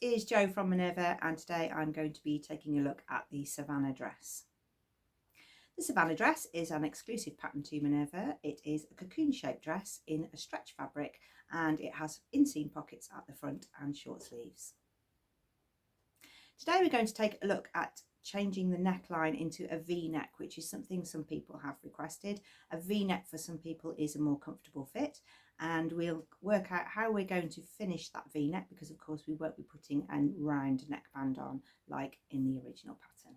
is Jo from Minerva, and today I'm going to be taking a look at the Savannah dress. The Savannah dress is an exclusive pattern to Minerva. It is a cocoon shaped dress in a stretch fabric, and it has inseam pockets at the front and short sleeves. Today we're going to take a look at changing the neckline into a V-neck, which is something some people have requested. A V-neck for some people is a more comfortable fit, and we'll work out how we're going to finish that V-neck, because of course we won't be putting a round neckband on like in the original pattern.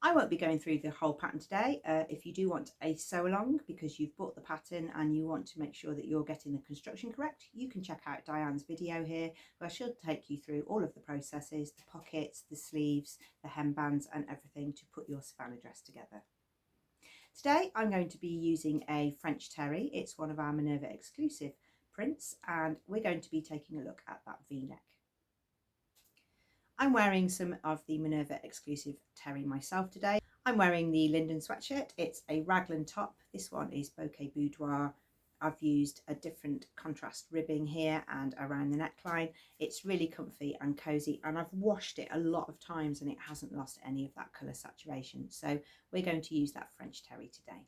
I won't be going through the whole pattern today. If you do want a sew along because you've bought the pattern and you want to make sure that you're getting the construction correct, you can check out Diane's video here, where she'll take you through all of the processes, the pockets, the sleeves, the hembands and everything to put your Savannah dress together. Today I'm going to be using a French terry. It's one of our Minerva exclusive prints, and we're going to be taking a look at that V-neck. I'm wearing some of the Minerva exclusive terry myself today. I'm wearing the Linden sweatshirt. It's a raglan top. This one is bouquet boudoir. I've used a different contrast ribbing here and around the neckline. It's really comfy and cozy, and I've washed it a lot of times and it hasn't lost any of that colour saturation. So we're going to use that French terry today.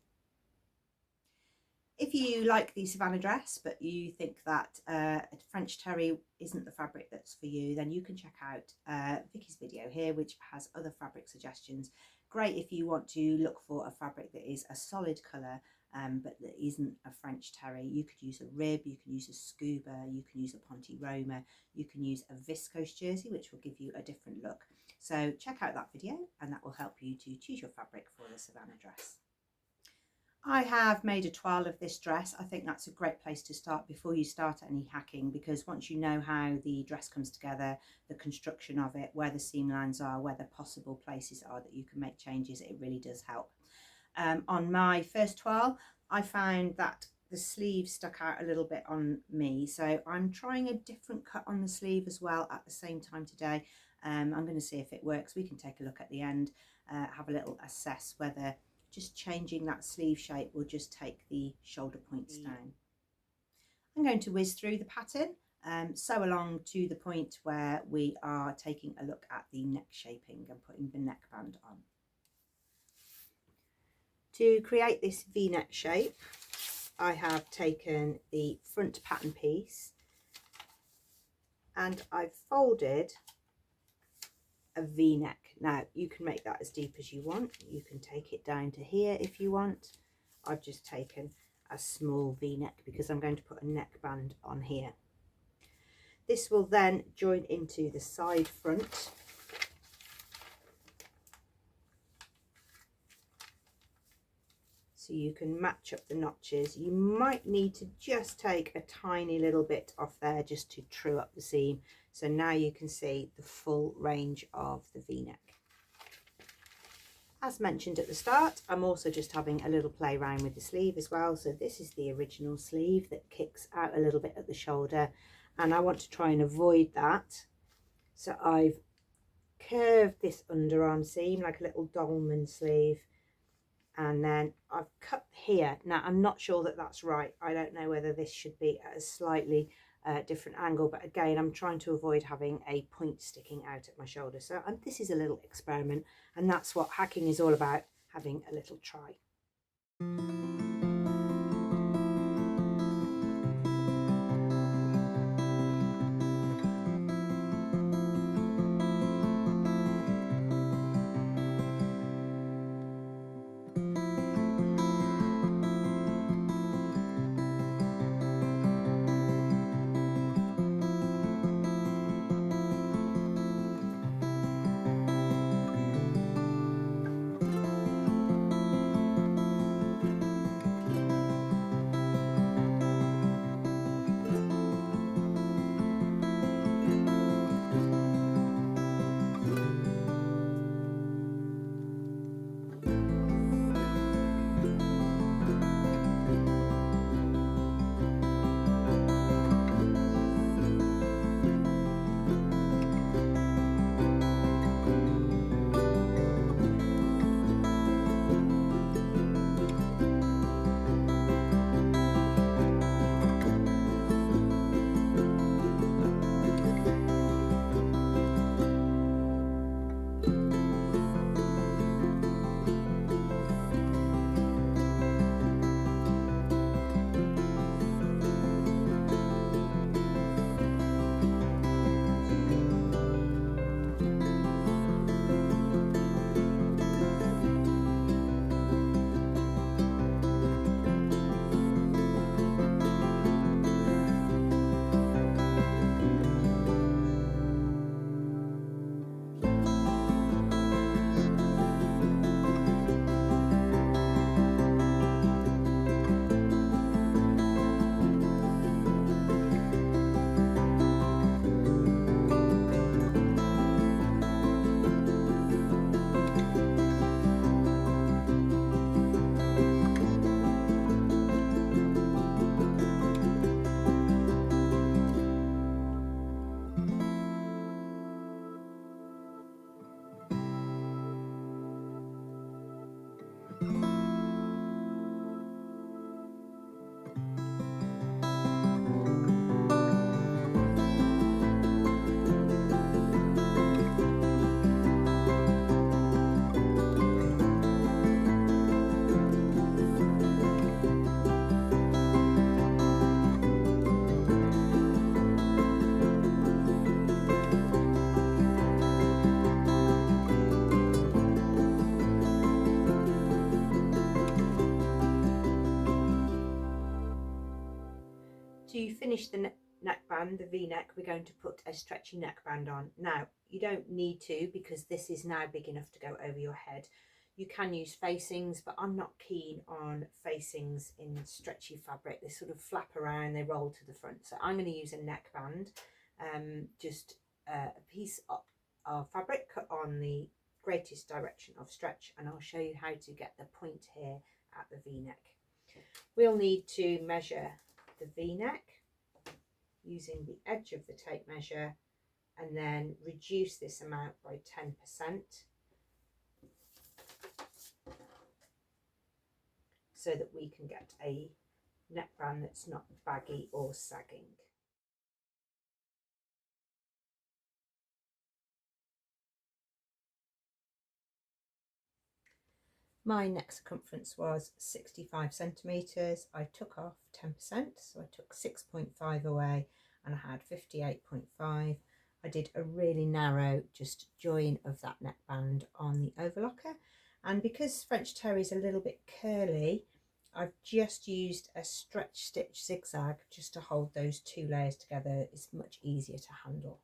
If you like the Savannah dress but you think that a French terry isn't the fabric that's for you, then you can check out Vicky's video here, which has other fabric suggestions. Great if you want to look for a fabric that is a solid colour but that isn't a French terry. You could use a rib, you can use a scuba, you can use a Ponte Roma, you can use a viscose jersey, which will give you a different look. So check out that video and that will help you to choose your fabric for the Savannah dress. I have made a toile of this dress. I think that's a great place to start before you start any hacking, because once you know how the dress comes together, the construction of it, where the seam lines are, where the possible places are that you can make changes, it really does help. On my first toile, I found that the sleeve stuck out a little bit on me, so I'm trying a different cut on the sleeve as well at the same time today. I'm going to see if it works. We can take a look at the end, have a little assess whether just changing that sleeve shape will just take the shoulder points down. I'm going to whiz through the pattern, sew along to the point where we are taking a look at the neck shaping and putting the neckband on. To create this V-neck shape, I have taken the front pattern piece and I've folded a V-neck. Now you can make that as deep as you want. You can take it down to here if you want. I've just taken a small V-neck because I'm going to put a neckband on here. This will then join into the side front. So you can match up the notches. You might need to just take a tiny little bit off there just to true up the seam. So now you can see the full range of the V-neck. As mentioned at the start, I'm also just having a little play around with the sleeve as well. So this is the original sleeve that kicks out a little bit at the shoulder, and I want to try and avoid that. So I've curved this underarm seam like a little dolman sleeve, and then I've cut here. Now I'm not sure that that's right. I don't know whether this should be at a slightly different angle, but again I'm trying to avoid having a point sticking out at my shoulder. So this is a little experiment, and that's what hacking is all about, having a little try. To finish the neckband, the V-neck, we're going to put a stretchy neckband on. Now, you don't need to, because this is now big enough to go over your head. You can use facings, but I'm not keen on facings in stretchy fabric. They sort of flap around, they roll to the front. So I'm going to use a neckband, just a piece of fabric cut on the greatest direction of stretch, and I'll show you how to get the point here at the V-neck. We'll need to measure the V-neck using the edge of the tape measure, and then reduce this amount by 10%. So that we can get a neckband that's not baggy or sagging. My neck circumference was 65 centimetres. I took off 10%, so I took 6.5 away and I had 58.5. I did a really narrow just join of that neckband on the overlocker, and because French terry is a little bit curly, I've just used a stretch stitch zigzag just to hold those two layers together. It's much easier to handle.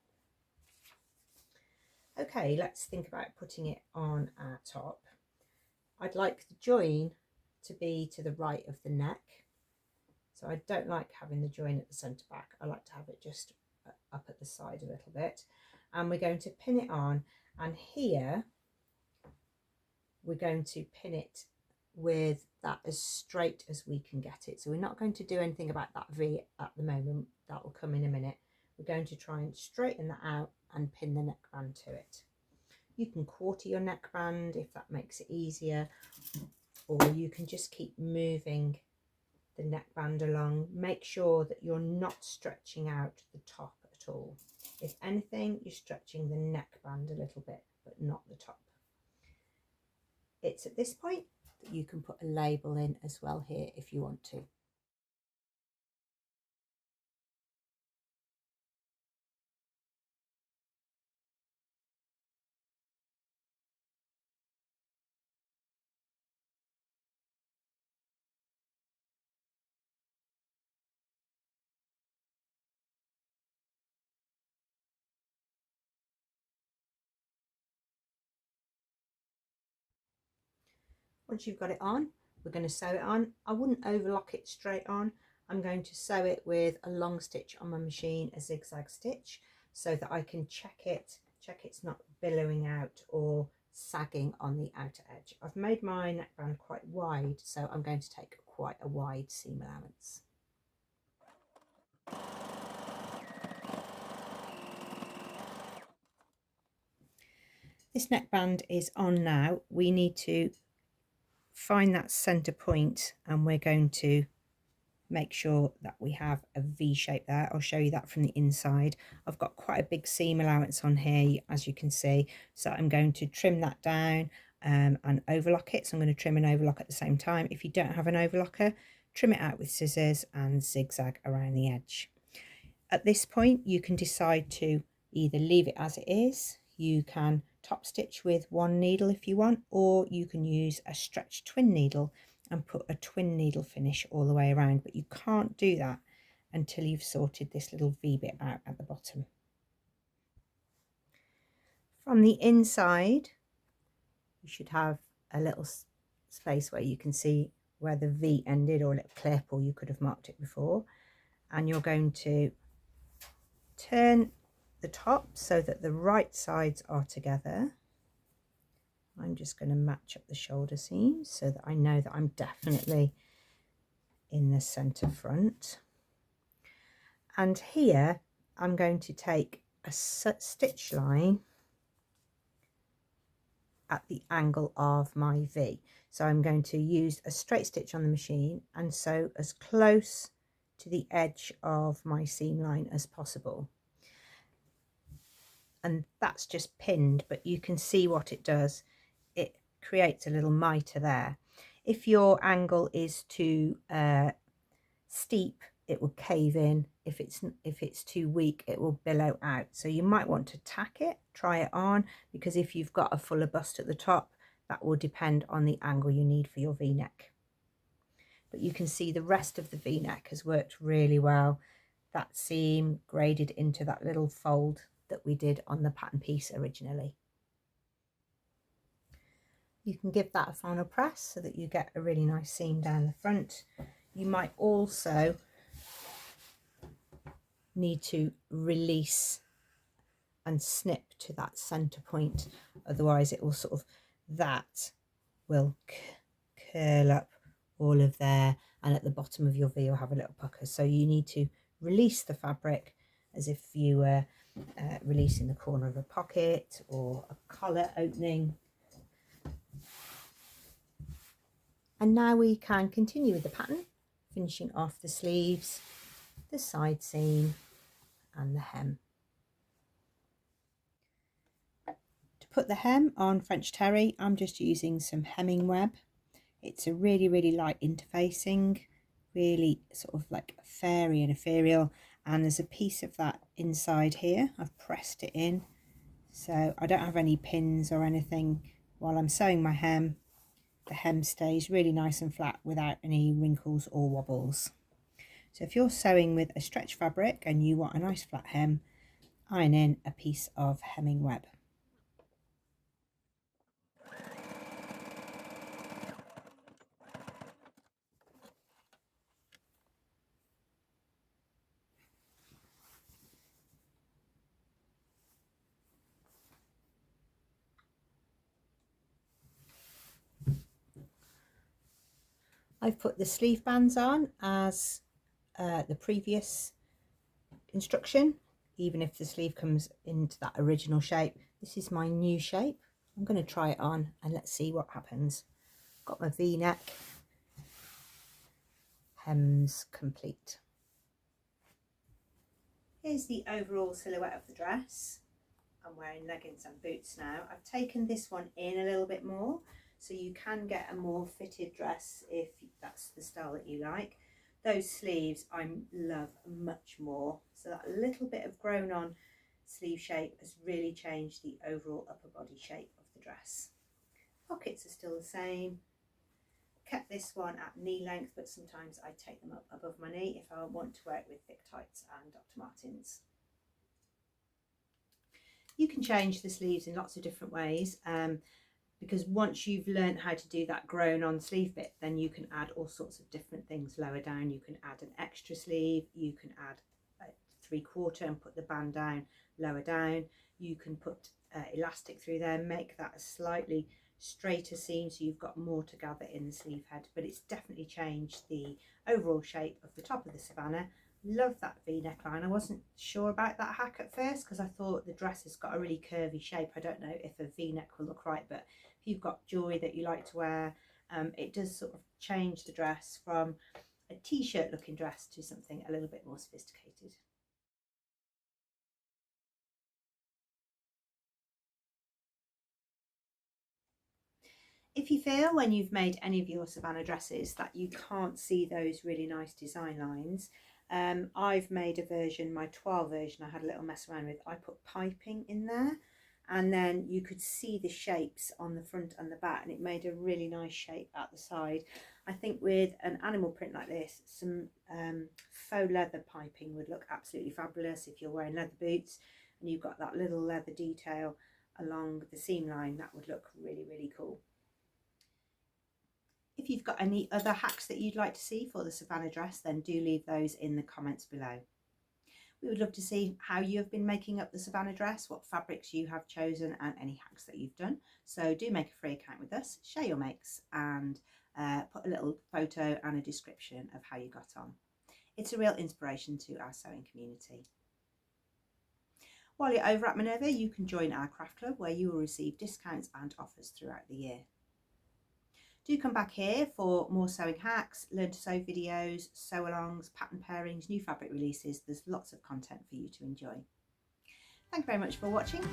Okay, let's think about putting it on our top. I'd like the join to be to the right of the neck. So I don't like having the join at the centre back. I like to have it just up at the side a little bit. And we're going to pin it on, and here we're going to pin it with that as straight as we can get it. So we're not going to do anything about that V at the moment. That will come in a minute. We're going to try and straighten that out and pin the neckband to it. You can quarter your neckband if that makes it easier, or you can just keep moving the neckband along. Make sure that you're not stretching out the top at all. If anything, you're stretching the neckband a little bit, but not the top. It's at this point that you can put a label in as well here if you want to. Once you've got it on, we're going to sew it on. I wouldn't overlock it straight on. I'm going to sew it with a long stitch on my machine, a zigzag stitch, so that I can check it's not billowing out or sagging on the outer edge. I've made my neckband quite wide, so I'm going to take quite a wide seam allowance. This neckband is on now. We need to find that center point, and we're going to make sure that we have a V shape there. I'll show you that from the inside. I've got quite a big seam allowance on here, as you can see, so I'm going to trim that down and overlock it. So I'm going to trim and overlock at the same time. If you don't have an overlocker, trim it out with scissors and zigzag around the edge. At this point, you can decide to either leave it as it is, you can top stitch with one needle if you want, or you can use a stretch twin needle and put a twin needle finish all the way around, but you can't do that until you've sorted this little V bit out at the bottom. From the inside, you should have a little space where you can see where the V ended, or a little clip, or you could have marked it before, and you're going to turn the top so that the right sides are together. I'm just going to match up the shoulder seams so that I know that I'm definitely in the center front. And here I'm going to take a stitch line at the angle of my V. So I'm going to use a straight stitch on the machine and sew as close to the edge of my seam line as possible. And that's just pinned, but you can see what it does. It creates a little mitre there. If your angle is too steep, it will cave in. If it's too weak, it will billow out. So you might want to tack it, try it on, because if you've got a fuller bust at the top, that will depend on the angle you need for your V-neck. But you can see the rest of the V-neck has worked really well. that seam graded into that little fold that we did on the pattern piece originally. You can give that a final press so that you get a really nice seam down the front. You might also need to release and snip to that center point, otherwise it will sort of, that will curl up all of there, and at the bottom of your V you'll have a little pucker. So you need to release the fabric as if you were releasing the corner of a pocket or a collar opening. And now we can continue with the pattern, finishing off the sleeves, the side seam and the hem. To put the hem on French terry, I'm just using some hemming web. It's a really, really light interfacing, really sort of like fairy and ethereal, and there's a piece of that inside here. I've pressed it in, so I don't have any pins or anything while I'm sewing my hem. The hem stays really nice and flat without any wrinkles or wobbles. So if you're sewing with a stretch fabric and you want a nice flat hem, iron in a piece of hemming web. I've put the sleeve bands on as the previous instruction, even if the sleeve comes into that original shape. This is my new shape. I'm going to try it on and let's see what happens. Got my V-neck, hems complete. Here's the overall silhouette of the dress. I'm wearing leggings and boots now. I've taken this one in a little bit more, so you can get a more fitted dress if that's the style that you like. Those sleeves I love much more, so that little bit of grown on sleeve shape has really changed the overall upper body shape of the dress. Pockets are still the same. Kept this one at knee length, but sometimes I take them up above my knee if I want to wear it with thick tights and Dr. Martens. You can change the sleeves in lots of different ways, because once you've learned how to do that grown on sleeve bit, then you can add all sorts of different things lower down. You can add an extra sleeve, you can add a 3/4 and put the band down lower down. You can put elastic through there, make that a slightly straighter seam so you've got more to gather in the sleeve head, but it's definitely changed the overall shape of the top of the Savannah. Love that V neckline. I wasn't sure about that hack at first because I thought the dress has got a really curvy shape. I don't know if a V neck will look right, but if you've got jewelry that you like to wear, it does sort of change the dress from a t-shirt looking dress to something a little bit more sophisticated. If you feel when you've made any of your Savannah dresses that you can't see those really nice design lines, I've made a version, my 12 version I had a little mess around with. I put piping in there and then you could see the shapes on the front and the back, and it made a really nice shape at the side. I think with an animal print like this, some faux leather piping would look absolutely fabulous. If you're wearing leather boots and you've got that little leather detail along the seam line, that would look really, really cool. If you've got any other hacks that you'd like to see for the Savannah dress, then do leave those in the comments below. We would love to see how you have been making up the Savannah dress, what fabrics you have chosen and any hacks that you've done. So do make a free account with us, share your makes and put a little photo and a description of how you got on. It's a real inspiration to our sewing community. While you're over at Minerva, you can join our craft club where you will receive discounts and offers throughout the year. Do come back here for more sewing hacks, learn to sew videos, sew alongs, pattern pairings, new fabric releases. There's lots of content for you to enjoy. Thank you very much for watching.